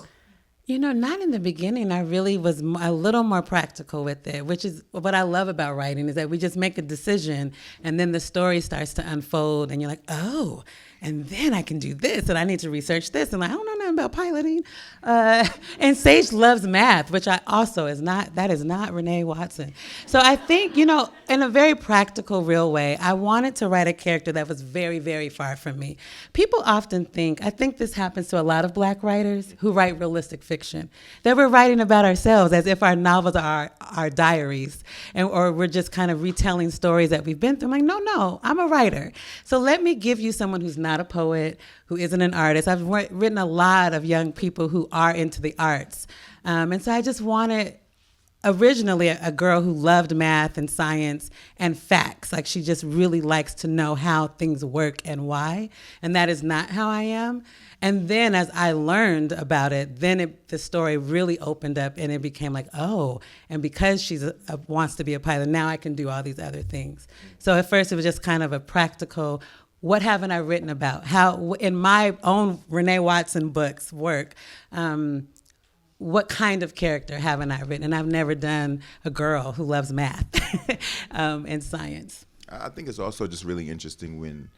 You know, not in the beginning. I really was a little more practical with it, which is what I love about writing, is that we just make a decision and then the story starts to unfold and you're like, oh, and then I can do this and I need to research this. And I don't know nothing about piloting. And Sage loves math, which I also that is not Rene Watson. So I think, you know, in a very practical, real way, I wanted to write a character that was very, very far from me. People often think, I think this happens to a lot of Black writers who write realistic fiction, that we're writing about ourselves as if our novels are our diaries, or we're just kind of retelling stories that we've been through. I'm like, no, I'm a writer. So let me give you someone who's not a poet, who isn't an artist. I've written a lot of young people who are into the arts. And so I just wanted originally a girl who loved math and science and facts. Like, she just really likes to know how things work and why. And that is not how I am. And then as I learned about it, then the story really opened up and it became like, oh, and because she wants to be a pilot, now I can do all these other things. So at first it was just kind of a practical, what haven't I written about? How, in my own Rene Watson books work, what kind of character haven't I written? And I've never done a girl who loves math and science. I think it's also just really interesting when,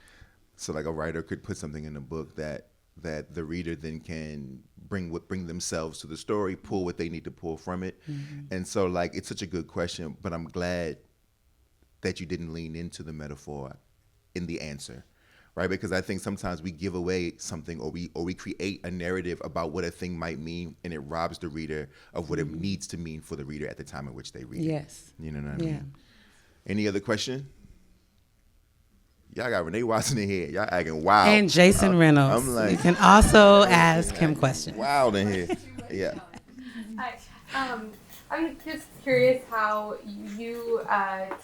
so like a writer could put something in a book that the reader then can bring themselves to the story, pull what they need to pull from it. Mm-hmm. And so like, it's such a good question, but I'm glad that you didn't lean into the metaphor in the answer. Right, because I think sometimes we give away something, or we create a narrative about what a thing might mean, and it robs the reader of what it needs to mean for the reader at the time in which they read it. Yes. You know what I mean? Any other question? Y'all got Rene Watson in here. Y'all acting wild. And Jason Reynolds. I'm like, you can also ask him questions. Wild in here. Yeah. I'm just curious how you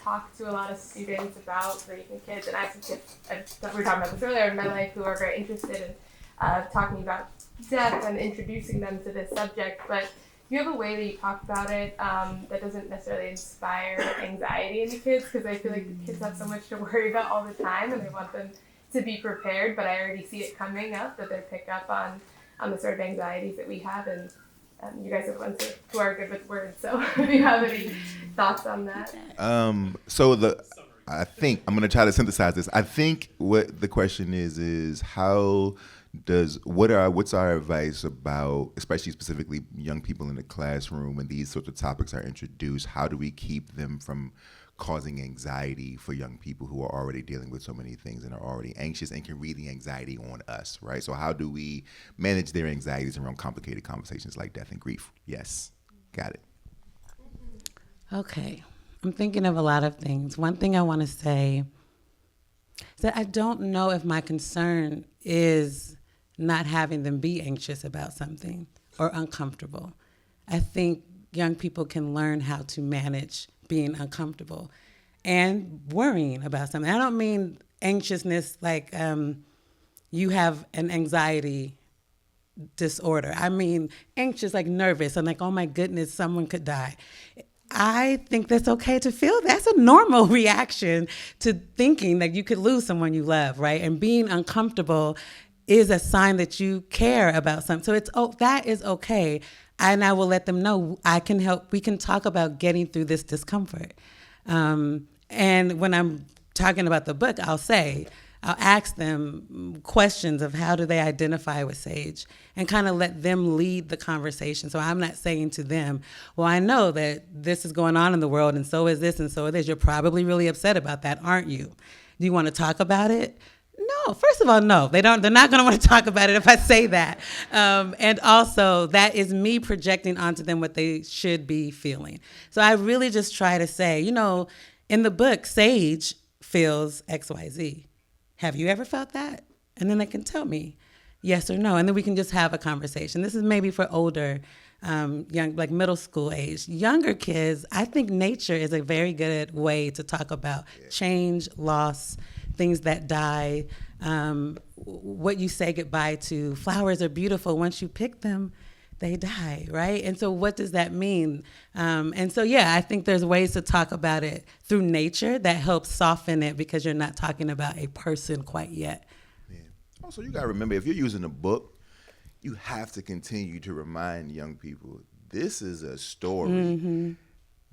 talk to a lot of students about raising kids, and I have some kids, we were talking about this earlier in my life, who are very interested in talking about death and introducing them to this subject, but do you have a way that you talk about it that doesn't necessarily inspire anxiety in the kids? Because I feel like the kids have so much to worry about all the time, and I want them to be prepared, but I already see it coming up, that they pick up on the sort of anxieties that we have, and you guys are ones who are good with words, so if you have any thoughts on that. I think I'm going to try to synthesize this. I think what the question is what's our advice about, especially specifically young people in the classroom, when these sorts of topics are introduced, how do we keep them from causing anxiety for young people who are already dealing with so many things and are already anxious and can read the anxiety on us, right? So how do we manage their anxieties around complicated conversations like death and grief? Yes, got it. Okay, I'm thinking of a lot of things. One thing I want to say is that I don't know if my concern is not having them be anxious about something or uncomfortable. I think young people can learn how to manage being uncomfortable and worrying about something. I don't mean anxiousness like you have an anxiety disorder. I mean anxious, like nervous. I'm like, oh my goodness, someone could die. I think that's okay to feel. That's a normal reaction to thinking that you could lose someone you love, right? And being uncomfortable is a sign that you care about something. So that is okay. And I will let them know I can help. We can talk about getting through this discomfort. And when I'm talking about the book, I'll ask them questions of how do they identify with Sage, and kind of let them lead the conversation. So I'm not saying to them, well, I know that this is going on in the world, and so is this, and so it is. You're probably really upset about that, aren't you? Do you want to talk about it? No, first of all, no, they don't. They're not going to want to talk about it if I say that. And also, that is me projecting onto them what they should be feeling. So I really just try to say, in the book, Sage feels XYZ. Have you ever felt that? And then they can tell me yes or no, and then we can just have a conversation. This is maybe for older, young, like middle school age. Younger kids, I think nature is a very good way to talk about change, loss, things that die, what you say goodbye to. Flowers are beautiful once you pick them. they die, right? And so what does that mean? And so, yeah, I think there's ways to talk about it through nature that helps soften it because you're not talking about a person quite yet. Yeah. Also, you got to remember, if you're using a book, you have to continue to remind young people, this is a story. Mm-hmm.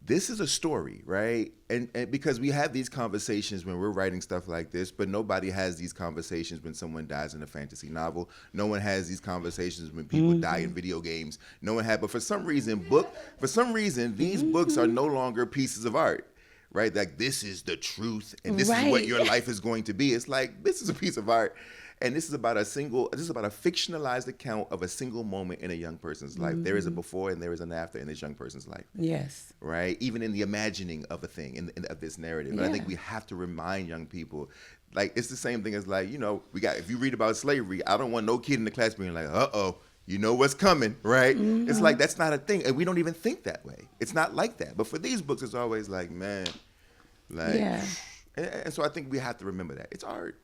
This is a story, right? And because we have these conversations when we're writing stuff like this, but nobody has these conversations when someone dies in a fantasy novel. No one has these conversations when people die in video games. No one had, but for some reason, these books are no longer pieces of art, right? Like, this is the truth, and this is what your life is going to be. It's like, this is a piece of art. And this is about a fictionalized account of a single moment in a young person's life. There is a before and there is an after in this young person's life. Yes. Right? Even in the imagining of a thing, of this narrative. Yeah. And I think we have to remind young people, like, it's the same thing as, like, if you read about slavery, I don't want no kid in the class being like, uh-oh, you know what's coming, right? Mm-hmm. It's like, that's not a thing. And we don't even think that way. It's not like that. But for these books, it's always like, man, like, yeah. And so I think we have to remember that. It's art.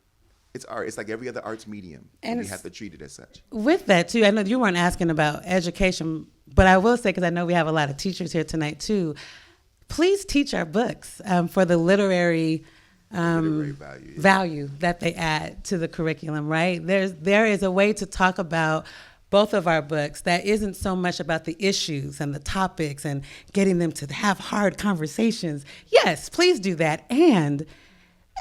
It's art. It's like every other arts medium. And we have to treat it as such. With that, too, I know you weren't asking about education, but I will say, because I know we have a lot of teachers here tonight, too, please teach our books for the literary value that they add to the curriculum, right? There is a way to talk about both of our books that isn't so much about the issues and the topics and getting them to have hard conversations. Yes, please do that. And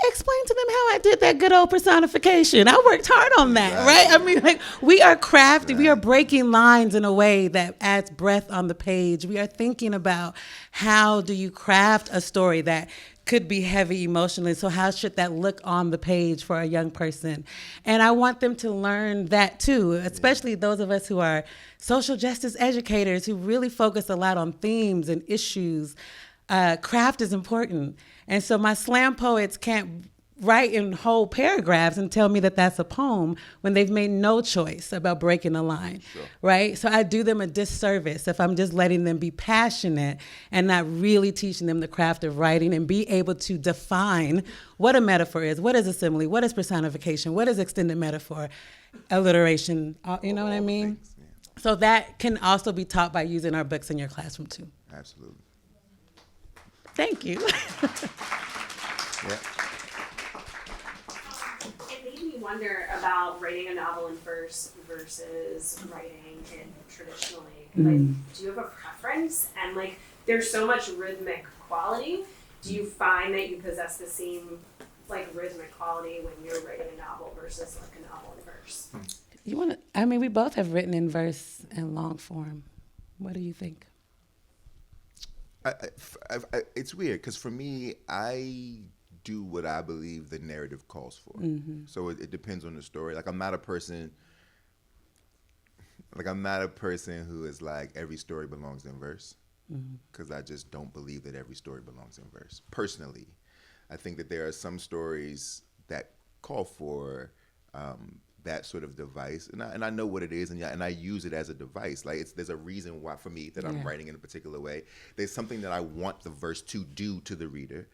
explain to them how I did that good old personification. I worked hard on that, right? I mean, like, we are crafty. We are breaking lines in a way that adds breath on the page. We are thinking about how do you craft a story that could be heavy emotionally. So how should that look on the page for a young person? And I want them to learn that too, especially those of us who are social justice educators who really focus a lot on themes and issues. Craft is important. And so my slam poets can't write in whole paragraphs and tell me that that's a poem when they've made no choice about breaking a line, right? So I do them a disservice if I'm just letting them be passionate and not really teaching them the craft of writing and be able to define what a metaphor is, what is a simile, what is personification, what is extended metaphor, alliteration, you know what I mean? Things, yeah. So that can also be taught by using our books in your classroom too. Absolutely. Thank you. Yeah. It made me wonder about writing a novel in verse versus writing it traditionally. Like, do you have a preference? And like, there's so much rhythmic quality. Do you find that you possess the same like rhythmic quality when you're writing a novel versus like a novel in verse? You want to? I mean, we both have written in verse and long form. What do you think? It's weird because for me, I do what I believe the narrative calls for. So it depends on the story. Like, I'm not a person who is like every story belongs in verse, because I just don't believe that every story belongs in verse. Personally, I think that there are some stories that call for that sort of device, and I know what it is, and I use it as a device. Like, there's a reason why for me that I'm writing in a particular way. There's something that I want the verse to do to the reader.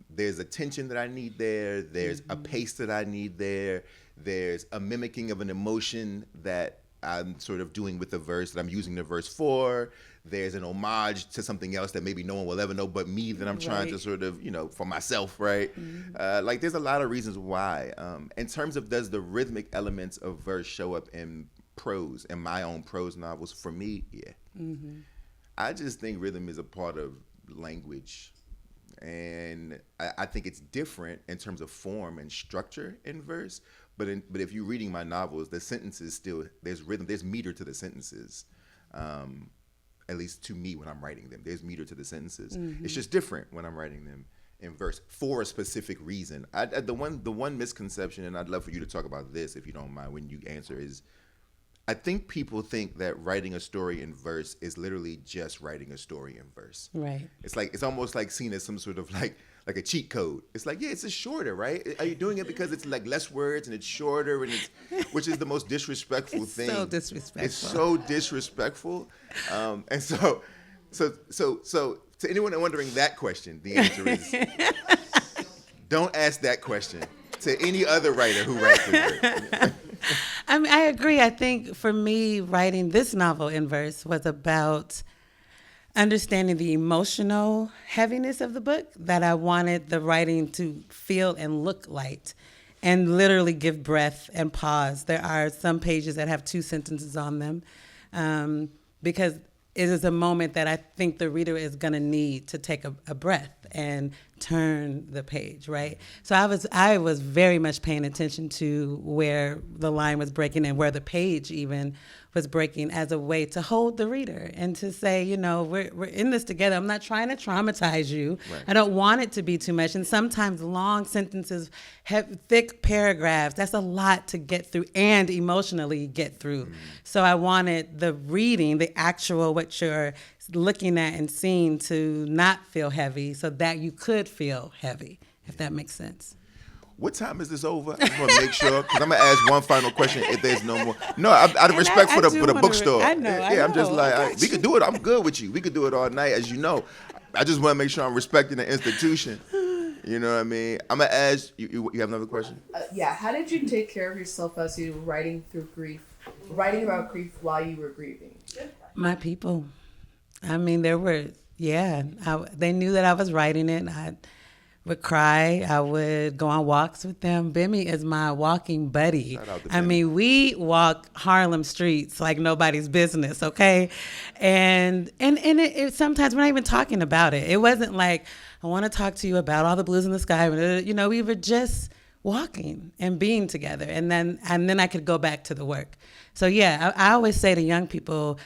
There's a tension that I need there. There's a pace that I need there. There's a mimicking of an emotion that I'm sort of doing with the verse that I'm using the verse for. There's an homage to something else that maybe no one will ever know but me that I'm trying to sort of, for myself, right? Like, there's a lot of reasons why. In terms of, does the rhythmic elements of verse show up in prose, in my own prose novels? For me, yeah. I just think rhythm is a part of language. And I think it's different in terms of form and structure in verse. But if you're reading my novels, the sentences still, there's rhythm, there's meter to the sentences. At least to me when I'm writing them. There's meter to the sentences. It's just different when I'm writing them in verse for a specific reason. The one misconception, and I'd love for you to talk about this if you don't mind when you answer, is I think people think that writing a story in verse is literally just writing a story in verse. Right. It's almost like seen as some sort of like a cheat code. It's like, yeah, it's just shorter, right? Are you doing it because it's like less words and it's shorter, and which is the most disrespectful thing. So disrespectful. It's so disrespectful. And so to anyone wondering that question, the answer is don't ask that question to any other writer who writes this. I mean, I agree. I think for me, writing this novel in verse was about understanding the emotional heaviness of the book, that I wanted the writing to feel and look light and literally give breath and pause. There are some pages that have 2 sentences on them, because it is a moment that I think the reader is going to need to take a breath and turn the page, right? So I was very much paying attention to where the line was breaking and where the page even was breaking, as a way to hold the reader and to say, you know, we're in this together. I'm not trying to traumatize you. Right. I don't want it to be too much. And sometimes long sentences have thick paragraphs. That's a lot to get through and emotionally get through. So I wanted the reading, the actual, what you're looking at and seeing, to not feel heavy, so that you could feel heavy, if that makes sense. What time is this over? I just want to make sure, because I'm gonna ask one final question. If there's no more, no, out of respect for the bookstore. I know. I'm just like, we could do it. I'm good with you. We could do it all night, as you know. I just want to make sure I'm respecting the institution. You know what I mean? I'm gonna ask you. You have another question? Yeah. How did you take care of yourself as you were writing about grief while you were grieving? My people. I mean, they knew that I was writing it. I would cry. I would go on walks with them. Bimmy is my walking buddy. Shout out to I Bimmy. mean, we walk Harlem streets like nobody's business, okay? And it sometimes we're not even talking about it. It wasn't like, I want to talk to you about all the blues in the sky. You know, we were just walking and being together. And then I could go back to the work. So yeah, I always say to young people,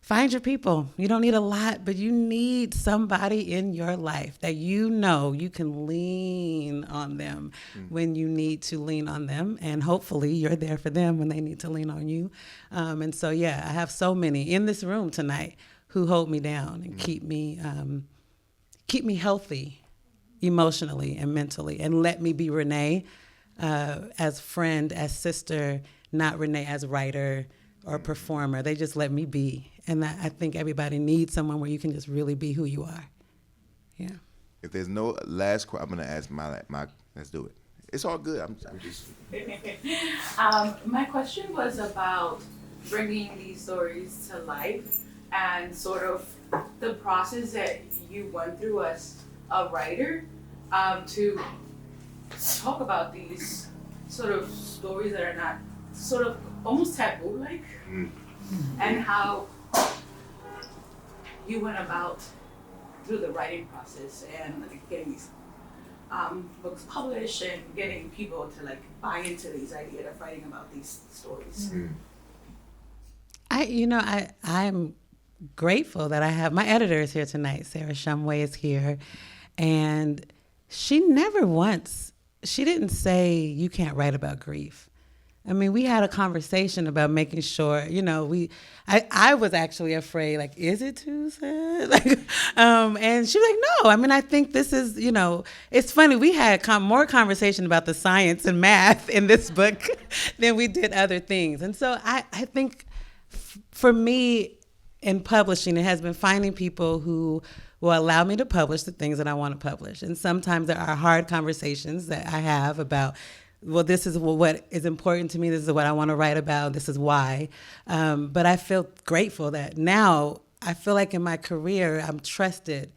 find your people. You don't need a lot, but you need somebody in your life that you know you can lean on them when you need to lean on them. And hopefully you're there for them when they need to lean on you. And so, yeah, I have so many in this room tonight who hold me down and keep me healthy emotionally and mentally, and let me be Rene as friend, as sister, not Rene as writer or performer. They just let me be. And I think everybody needs someone where you can just really be who you are. Yeah. If there's no last question, I'm gonna ask my. Let's do it. It's all good. I'm just. My question was about bringing these stories to life and sort of the process that you went through as a writer to talk about these sort of stories that are not sort of almost taboo-like, and how you went about through the writing process and like getting these books published and getting people to like buy into these ideas of writing about these stories. I'm grateful that I have my editor is here tonight. Sarah Shumway is here, and she didn't say you can't write about grief. I mean, we had a conversation about making sure, I was actually afraid, like, is it too sad? And she was like, no, I mean, I think this is, it's funny. We had more conversation about the science and math in this book than we did other things. And so I think for me in publishing, it has been finding people who will allow me to publish the things that I want to publish. And sometimes there are hard conversations that I have about, well, this is what is important to me. This is what I want to write about. This is why. But I feel grateful that now I feel like in my career, I'm trusted.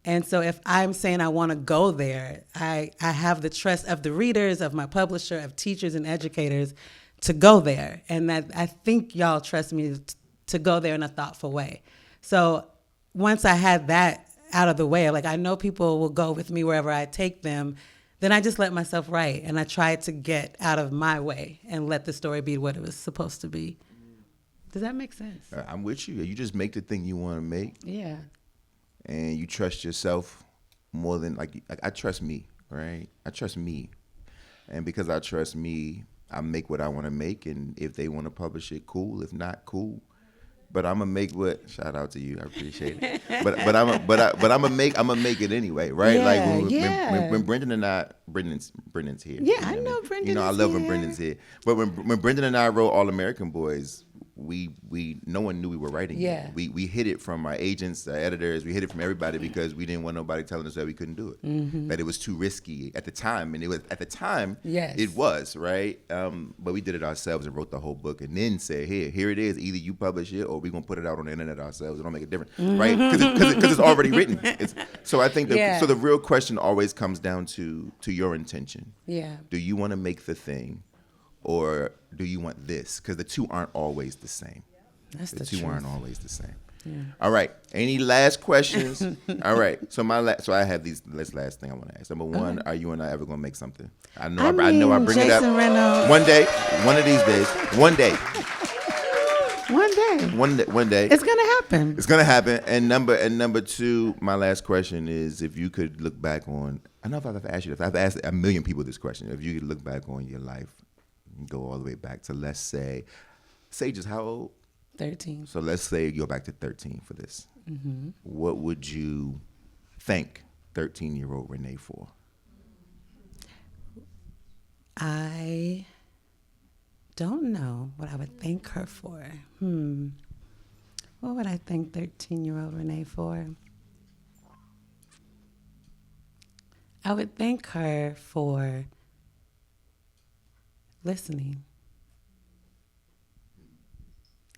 And so if I'm saying I want to go there, I have the trust of the readers, of my publisher, of teachers and educators to go there. And that I think y'all trust me to go there in a thoughtful way. So once I had that out of the way, like I know people will go with me wherever I take them, then I just let myself write, and I tried to get out of my way and let the story be what it was supposed to be. Does that make sense? I'm with you. You just make the thing you want to make. Yeah. And you trust yourself more than like I trust me, right? I trust me, and because I trust me, I make what I want to make, and if they want to publish it, cool. If not, cool. But I'm gonna make what. Shout out to you, I appreciate it. But I'm gonna make it anyway, right? Yeah, Like when Brendan and I, Brendan's here. Yeah, I know Brendan. I love when Brendan's here. But when Brendan and I wrote All American Boys, no one knew we were writing Yeah. it. We hid it from our agents, our editors. We hid it from everybody because we didn't want nobody telling us that we couldn't do it, that it was too risky at the time. And it was at the time, Yes. it was, right? But we did it ourselves and wrote the whole book and then said, here it is. Either you publish it or we're going to put it out on the internet ourselves. It don't make a difference, right? Because it's already written. So I think so the real question always comes down to your intention. Yeah. Do you want to make the thing? Or do you want this? Because the two aren't always the same. That's the two truth. aren't always the same. Yeah. All right. Any last questions? All right. So I have this last thing I want to ask. Number one, are you and I ever gonna make something? I know I bring it up. Jason Reynolds. One day, one of these days, one day. One day. It's gonna happen. It's gonna happen. And number two, my last question is, if you could look back on, I know if I've asked you this, I've asked a million people this question. If you could look back on your life, go all the way back to, let's say just how old? 13. So let's say you go back to 13 for this. Mm-hmm. What would you thank 13-year-old Rene for? I don't know what I would thank her for. What would I thank 13-year-old Rene for? I would thank her for listening.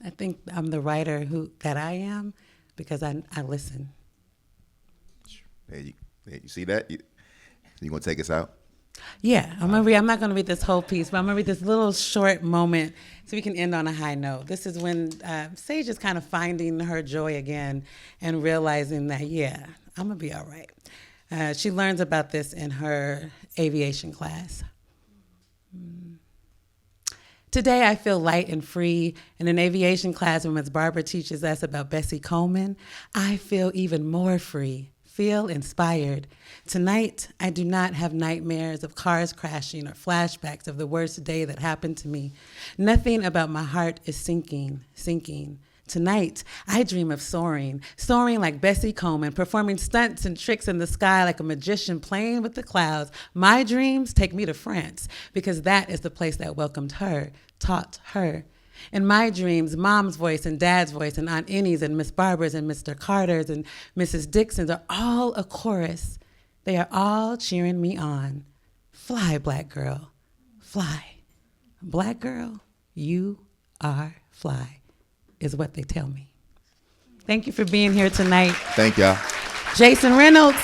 I think I'm the writer that I am because I listen. You see that? You gonna take us out? Yeah, I'm not gonna read this whole piece, but I'm gonna read this little short moment so we can end on a high note. This is when Sage is kind of finding her joy again and realizing that, I'm gonna be all right. She learns about this in her aviation class. Today I feel light and free. In an aviation class when Ms. Barbara teaches us about Bessie Coleman, I feel even more free, feel inspired. Tonight, I do not have nightmares of cars crashing or flashbacks of the worst day that happened to me. Nothing about my heart is sinking. Tonight, I dream of soaring like Bessie Coleman, performing stunts and tricks in the sky like a magician playing with the clouds. My dreams take me to France because that is the place that welcomed her, taught her. In my dreams, Mom's voice and Dad's voice and Aunt Annie's and Miss Barbara's and Mr. Carter's and Mrs. Dixon's are all a chorus. They are all cheering me on. Fly, black girl, fly. Black girl, you are fly, is what they tell me. Thank you for being here tonight. Thank y'all. Jason Reynolds,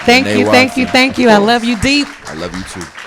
thank you. I love you deep. I love you too.